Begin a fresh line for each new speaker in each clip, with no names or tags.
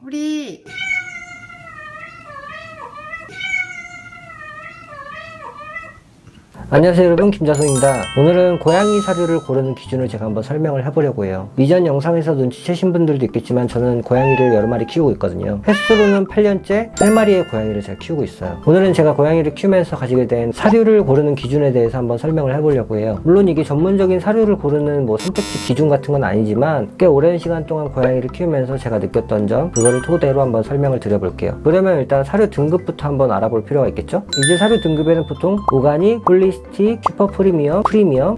우리
안녕하세요 여러분, 김자성입니다. 오늘은 고양이 사료를 고르는 기준을 제가 한번 설명을 해보려고 해요. 이전 영상에서 눈치채신 분들도 있겠지만 저는 고양이를 여러 마리 키우고 있거든요. 횟수로는 8년째 3마리의 고양이를 제가 키우고 있어요. 오늘은 제가 고양이를 키우면서 가지게 된 사료를 고르는 기준에 대해서 한번 설명을 해보려고 해요. 물론 이게 전문적인 사료를 고르는 선택지 기준 같은 건 아니지만 꽤 오랜 시간 동안 고양이를 키우면서 제가 느꼈던 점, 그거를 토대로 한번 설명을 드려볼게요. 그러면 일단 사료 등급부터 한번 알아볼 필요가 있겠죠? 이제 사료 등급에는 보통 오가닉, 홀리스틱, 슈퍼 프리미엄,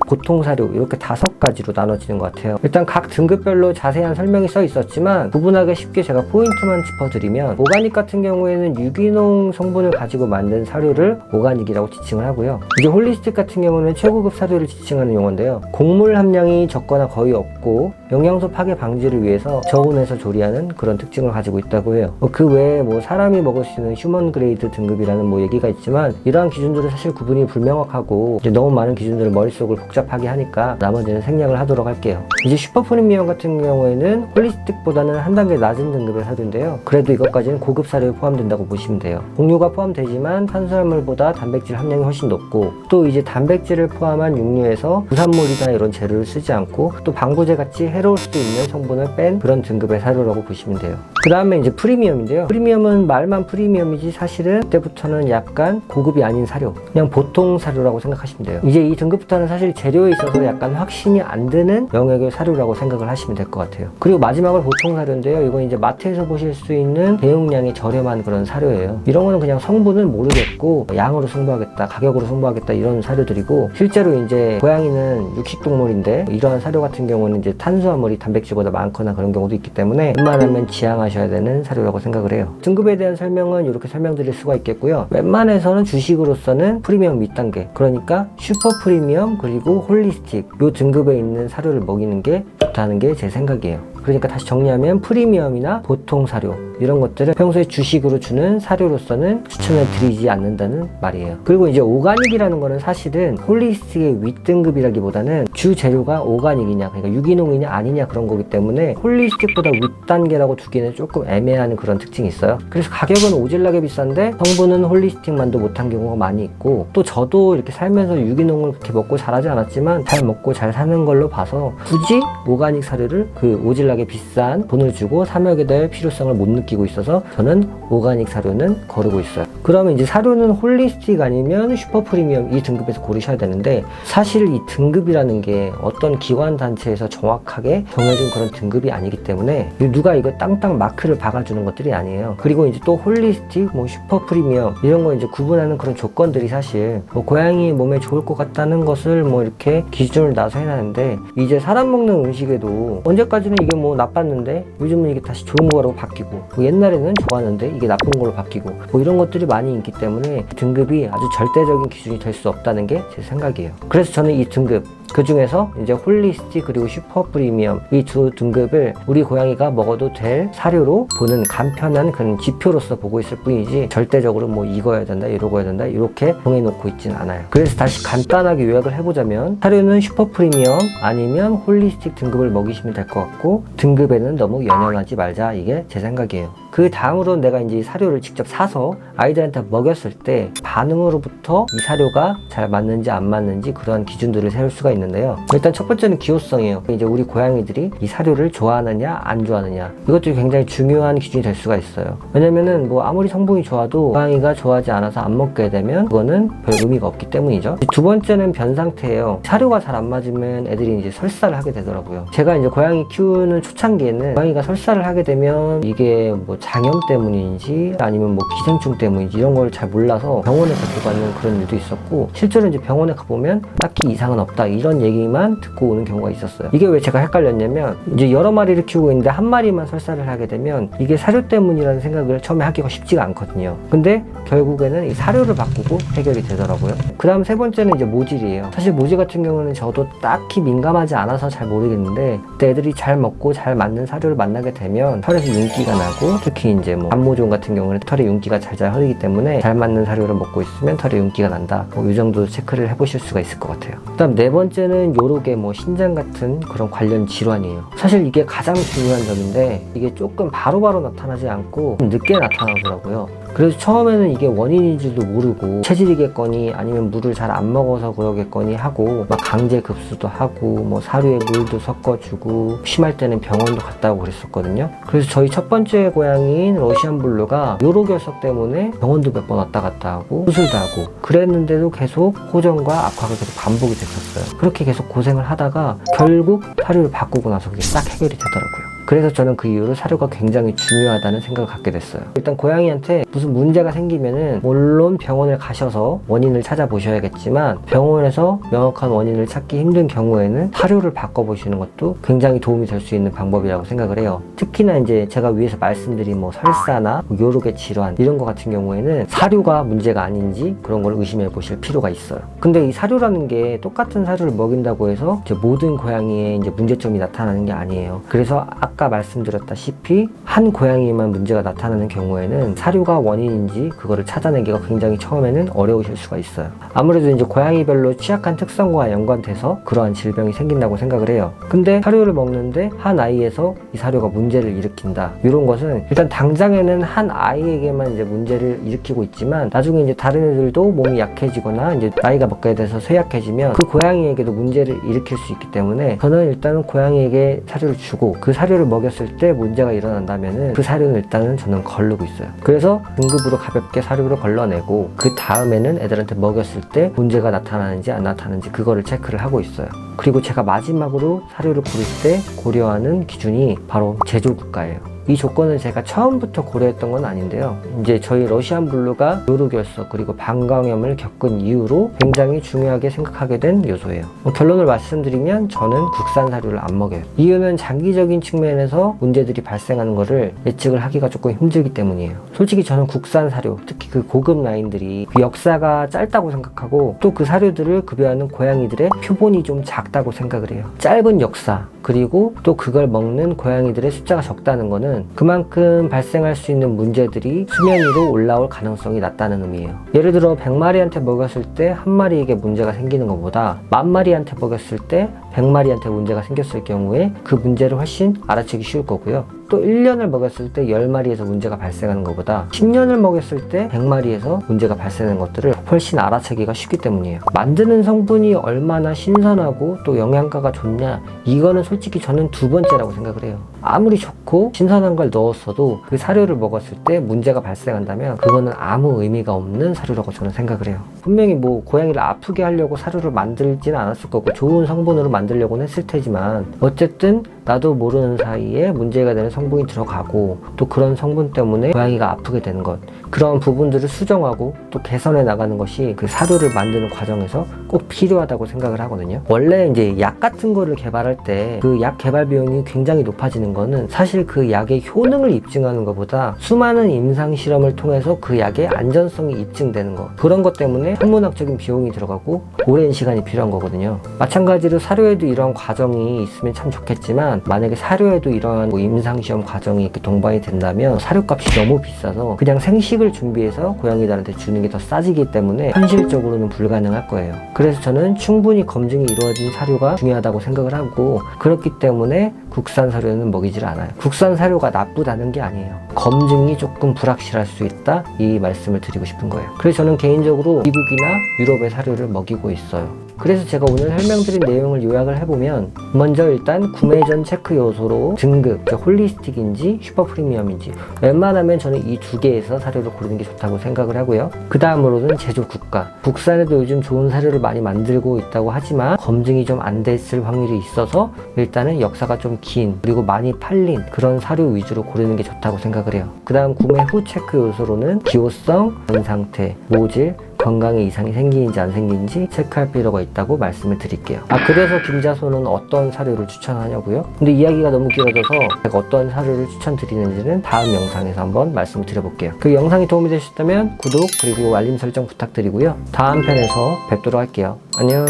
보통 사료 이렇게 5가지로 나눠지는 것 같아요. 일단 각 등급별로 자세한 설명이 써 있었지만 구분하기 쉽게 제가 포인트만 짚어드리면, 오가닉 같은 경우에는 유기농 성분을 가지고 만든 사료를 오가닉이라고 지칭을 하고요. 이제 홀리스틱 같은 경우는 최고급 사료를 지칭하는 용어인데요. 곡물 함량이 적거나 거의 없고 영양소 파괴 방지를 위해서 저온에서 조리하는 그런 특징을 가지고 있다고 해요. 그 외에 사람이 먹을 수 있는 휴먼 그레이드 등급이라는 얘기가 있지만, 이러한 기준들은 사실 구분이 불명확하고 이제 너무 많은 기준들을 머릿속을 복잡하게 하니까 나머지는 생략을 하도록 할게요. 이제 슈퍼 프리미엄 같은 경우에는 홀리스틱보다는 한 단계 낮은 등급의 사료인데요. 그래도 이것까지는 고급 사료에 포함된다고 보시면 돼요. 곡류가 포함되지만 탄수화물보다 단백질 함량이 훨씬 높고, 또 이제 단백질을 포함한 육류에서 부산물이나 이런 재료를 쓰지 않고 또 방부제 같이 해로울 수도 있는 성분을 뺀 그런 등급의 사료라고 보시면 돼요. 그 다음에 이제 프리미엄인데요. 프리미엄은 말만 프리미엄이지 사실은 그때부터는 약간 고급이 아닌 사료, 그냥 보통 사료라고 생각하시면 돼요. 이제 이 등급부터는 사실 재료에 있어서 약간 확신이 안 드는 영역의 사료라고 생각을 하시면 될 것 같아요. 그리고 마지막으로 보통 사료인데요. 이건 이제 마트에서 보실 수 있는 대용량이 저렴한 그런 사료예요. 이런 거는 그냥 성분을 모르겠고 양으로 승부하겠다, 가격으로 승부하겠다, 이런 사료들이고, 실제로 이제 고양이는 육식동물인데 이러한 사료 같은 경우는 이제 탄수화물이 단백질보다 많거나 그런 경우도 있기 때문에 웬만하면 지양하셔야 되는 사료라고 생각을 해요. 등급에 대한 설명은 이렇게 설명드릴 수가 있겠고요. 웬만해서는 주식으로서는 프리미엄 윗단계, 그러니까 슈퍼 프리미엄 그리고 홀리스틱 요 등급에 있는 사료를 먹이는 게 좋다는 게 제 생각이에요. 그러니까 다시 정리하면 프리미엄이나 보통 사료 이런 것들은 평소에 주식으로 주는 사료로서는 추천을 드리지 않는다는 말이에요. 그리고 이제 오가닉이라는 거는 사실은 홀리스틱의 윗등급이라기보다는 주 재료가 오가닉이냐, 그러니까 유기농이냐 아니냐 그런 거기 때문에 홀리스틱보다 윗단계라고 두기는 조금 애매한 그런 특징이 있어요. 그래서 가격은 오질나게 비싼데 성분은 홀리스틱만도 못한 경우가 많이 있고, 또 저도 이렇게 살면서 유기농을 그렇게 먹고 자라지 않았지만 잘 먹고 잘 사는 걸로 봐서 굳이 오가닉 사료를 오질나게 비싼 돈을 주고 사 먹게 될 필요성을 못 느끼고 있어서 저는 오가닉 사료는 거르고 있어요. 그러면 이제 사료는 홀리스틱 아니면 슈퍼 프리미엄 이 등급에서 고르셔야 되는데, 사실 이 등급이라는 게 어떤 기관 단체에서 정확하게 정해준 그런 등급이 아니기 때문에 누가 이거 땅땅 마크를 박아주는 것들이 아니에요. 그리고 이제 또 홀리스틱, 슈퍼 프리미엄 이런 거 이제 구분하는 그런 조건들이 사실 고양이 몸에 좋을 것 같다는 것을 이렇게 기준을 놔서 해놨는데, 이제 사람 먹는 음식에도 언제까지는 이게 나빴는데 요즘은 이게 다시 좋은 거라고 바뀌고, 옛날에는 좋았는데 이게 나쁜 걸로 바뀌고 이런 것들이 많이 있기 때문에 등급이 아주 절대적인 기준이 될 수 없다는 게 제 생각이에요. 그래서 저는 이 등급, 그 중에서 이제 홀리스틱 그리고 슈퍼 프리미엄 이 두 등급을 우리 고양이가 먹어도 될 사료로 보는 간편한 그런 지표로서 보고 있을 뿐이지, 절대적으로 이거여야 된다, 이러고야 된다 이렇게 정해놓고 있진 않아요. 그래서 다시 간단하게 요약을 해보자면, 사료는 슈퍼 프리미엄 아니면 홀리스틱 등급을 먹이시면 될 것 같고, 등급에는 너무 연연하지 말자, 이게 제 생각이에요. 그 다음으로 내가 이제 사료를 직접 사서 아이들한테 먹였을 때 반응으로부터 이 사료가 잘 맞는지 안 맞는지 그러한 기준들을 세울 수가 있는데요. 일단 첫 번째는 기호성이에요. 이제 우리 고양이들이 이 사료를 좋아하느냐 안 좋아하느냐, 이것도 굉장히 중요한 기준이 될 수가 있어요. 왜냐면은 아무리 성분이 좋아도 고양이가 좋아하지 않아서 안 먹게 되면 그거는 별 의미가 없기 때문이죠. 두 번째는 변 상태예요. 사료가 잘 안 맞으면 애들이 이제 설사를 하게 되더라고요. 제가 이제 고양이 키우는 초창기에는 고양이가 설사를 하게 되면 이게 장염 때문인지 아니면 기생충 때문인지 이런 걸 잘 몰라서 병원에 데리고 가는 그런 일도 있었고, 실제로 이제 병원에 가보면 딱히 이상은 없다 이런 얘기만 듣고 오는 경우가 있었어요. 이게 왜 제가 헷갈렸냐면, 이제 여러 마리를 키우고 있는데 한 마리만 설사를 하게 되면 이게 사료 때문이라는 생각을 처음에 하기가 쉽지가 않거든요. 근데 결국에는 이 사료를 바꾸고 해결이 되더라고요. 그 다음 세 번째는 이제 모질이에요. 사실 모질 같은 경우는 저도 딱히 민감하지 않아서 잘 모르겠는데, 그때 애들이 잘 먹고 잘 맞는 사료를 만나게 되면 털에서 윤기가 나고 특히 이제 뭐 안모종 같은 경우는 털에 윤기가 잘 흐르기 때문에 잘 맞는 사료를 먹고 있으면 털에 윤기가 난다. 이 정도 체크를 해보실 수가 있을 것 같아요. 그다음 네 번째는 요로게 뭐 신장 같은 그런 관련 질환이에요. 사실 이게 가장 중요한 점인데 이게 조금 바로바로 나타나지 않고 좀 늦게 나타나더라고요. 그래서 처음에는 이게 원인인지도 모르고 체질이겠거니 아니면 물을 잘 안 먹어서 그러겠거니 하고 막 강제 급수도 하고 뭐 사료에 물도 섞어주고 심할 때는 병원도 갔다 오고 그랬었거든요. 그래서 저희 첫 번째 고양이인 러시안 블루가 요로결석 때문에 병원도 몇 번 왔다 갔다 하고 수술도 하고 그랬는데도 계속 호전과 악화가 계속 반복이 됐었어요. 그렇게 계속 고생을 하다가 결국 사료를 바꾸고 나서 그게 싹 해결이 되더라고요. 그래서 저는 그 이후로 사료가 굉장히 중요하다는 생각을 갖게 됐어요. 일단 고양이한테 무슨 문제가 생기면은 물론 병원을 가셔서 원인을 찾아보셔야겠지만 병원에서 명확한 원인을 찾기 힘든 경우에는 사료를 바꿔보시는 것도 굉장히 도움이 될 수 있는 방법이라고 생각을 해요. 특히나 이제 제가 위에서 말씀드린 뭐 설사나 요로게 질환 이런 거 같은 경우에는 사료가 문제가 아닌지 그런 걸 의심해 보실 필요가 있어요. 근데 이 사료라는 게 똑같은 사료를 먹인다고 해서 이제 모든 고양이에 이제 문제점이 나타나는 게 아니에요. 그래서 아까 말씀드렸다시피 한 고양이만 문제가 나타나는 경우에는 사료가 원인인지 그거를 찾아내기가 굉장히 처음에는 어려우실 수가 있어요. 아무래도 이제 고양이별로 취약한 특성과 연관돼서 그러한 질병이 생긴다고 생각을 해요. 근데 사료를 먹는데 한 아이에서 이 사료가 문제를 일으킨다. 이런 것은 일단 당장에는 한 아이에게만 이제 문제를 일으키고 있지만 나중에 이제 다른 애들도 몸이 약해지거나 이제 나이가 먹게 돼서 쇠약해지면 그 고양이에게도 문제를 일으킬 수 있기 때문에 저는 일단은 고양이에게 사료를 주고 그 사료를 먹였을 때 문제가 일어난다면은 그 사료는 일단은 저는 걸르고 있어요. 그래서 등급으로 가볍게 사료를 걸러내고 그 다음에는 애들한테 먹였을 때 문제가 나타나는지 안 나타나는지 그거를 체크를 하고 있어요. 그리고 제가 마지막으로 사료를 고를 때 고려하는 기준이 바로 제조 국가예요. 이 조건을 제가 처음부터 고려했던 건 아닌데요. 이제 저희 러시안 블루가 요로결석 그리고 방광염을 겪은 이후로 굉장히 중요하게 생각하게 된 요소예요. 결론을 말씀드리면 저는 국산 사료를 안 먹여요. 이유는 장기적인 측면에서 문제들이 발생하는 거를 예측을 하기가 조금 힘들기 때문이에요. 솔직히 저는 국산 사료, 특히 그 고급 라인들이 그 역사가 짧다고 생각하고 또 그 사료들을 급여하는 고양이들의 표본이 좀 작다고 생각을 해요. 짧은 역사 그리고 또 그걸 먹는 고양이들의 숫자가 적다는 거는 그만큼 발생할 수 있는 문제들이 수면 위로 올라올 가능성이 낮다는 의미예요. 예를 들어 100마리한테 먹였을 때 한 마리에게 문제가 생기는 것보다 10,000마리한테 먹였을 때 100마리한테 문제가 생겼을 경우에 그 문제를 훨씬 알아채기 쉬울 거고요. 또 1년을 먹였을 때 10마리에서 문제가 발생하는 것보다 10년을 먹였을 때 100마리에서 문제가 발생하는 것들을 훨씬 알아채기가 쉽기 때문이에요. 만드는 성분이 얼마나 신선하고 또 영양가가 좋냐, 이거는 솔직히 저는 두 번째라고 생각을 해요. 아무리 좋고 신선한 걸 넣었어도 그 사료를 먹었을 때 문제가 발생한다면 그거는 아무 의미가 없는 사료라고 저는 생각을 해요. 분명히 뭐 고양이를 아프게 하려고 사료를 만들지는 않았을 거고 좋은 성분으로 만들려고는 했을 테지만 어쨌든 나도 모르는 사이에 문제가 되는 성분이 들어가고 또 그런 성분 때문에 고양이가 아프게 되는 것, 그런 부분들을 수정하고 또 개선해 나가는 것이 그 사료를 만드는 과정에서 꼭 필요하다고 생각을 하거든요. 원래 이제 약 같은 거를 개발할 때 그 약 개발 비용이 굉장히 높아지는 거는 사실 그 약의 효능을 입증하는 것보다 수많은 임상 실험을 통해서 그 약의 안전성이 입증되는 것, 그런 것 때문에 학문학적인 비용이 들어가고 오랜 시간이 필요한 거거든요. 마찬가지로 사료에도 이러한 과정이 있으면 참 좋겠지만 만약에 사료에도 이러한 뭐 임상시험 과정이 이렇게 동반이 된다면 사료값이 너무 비싸서 그냥 생식을 준비해서 고양이들한테 주는 게 더 싸지기 때문에 현실적으로는 불가능할 거예요. 그래서 저는 충분히 검증이 이루어진 사료가 중요하다고 생각을 하고, 그렇기 때문에 국산 사료는 먹이질 않아요. 국산 사료가 나쁘다는 게 아니에요. 검증이 조금 불확실할 수 있다, 이 말씀을 드리고 싶은 거예요. 그래서 저는 개인적으로 미국이나 유럽의 사료를 먹이고 있어요. 그래서 제가 오늘 설명드린 내용을 요약을 해보면, 먼저 일단 구매 전 체크 요소로 등급, 홀리스틱인지 슈퍼 프리미엄인지 웬만하면 저는 이 두 개에서 사료를 고르는 게 좋다고 생각을 하고요. 그 다음으로는 제조 국가, 국산에도 요즘 좋은 사료를 많이 만들고 있다고 하지만 검증이 좀 안 됐을 확률이 있어서 일단은 역사가 좀 긴 그리고 많이 팔린 그런 사료 위주로 고르는 게 좋다고 생각을 해요. 그 다음 구매 후 체크 요소로는 기호성, 면 상태, 모질, 건강에 이상이 생기는지 안 생기는지 체크할 필요가 있다고 말씀을 드릴게요. 그래서 김자소는 어떤 사료를 추천하냐고요? 근데 이야기가 너무 길어져서 제가 어떤 사료를 추천드리는지는 다음 영상에서 한번 말씀을 드려볼게요. 그 영상이 도움이 되셨다면 구독 그리고 알림 설정 부탁드리고요. 다음 편에서 뵙도록 할게요. 안녕.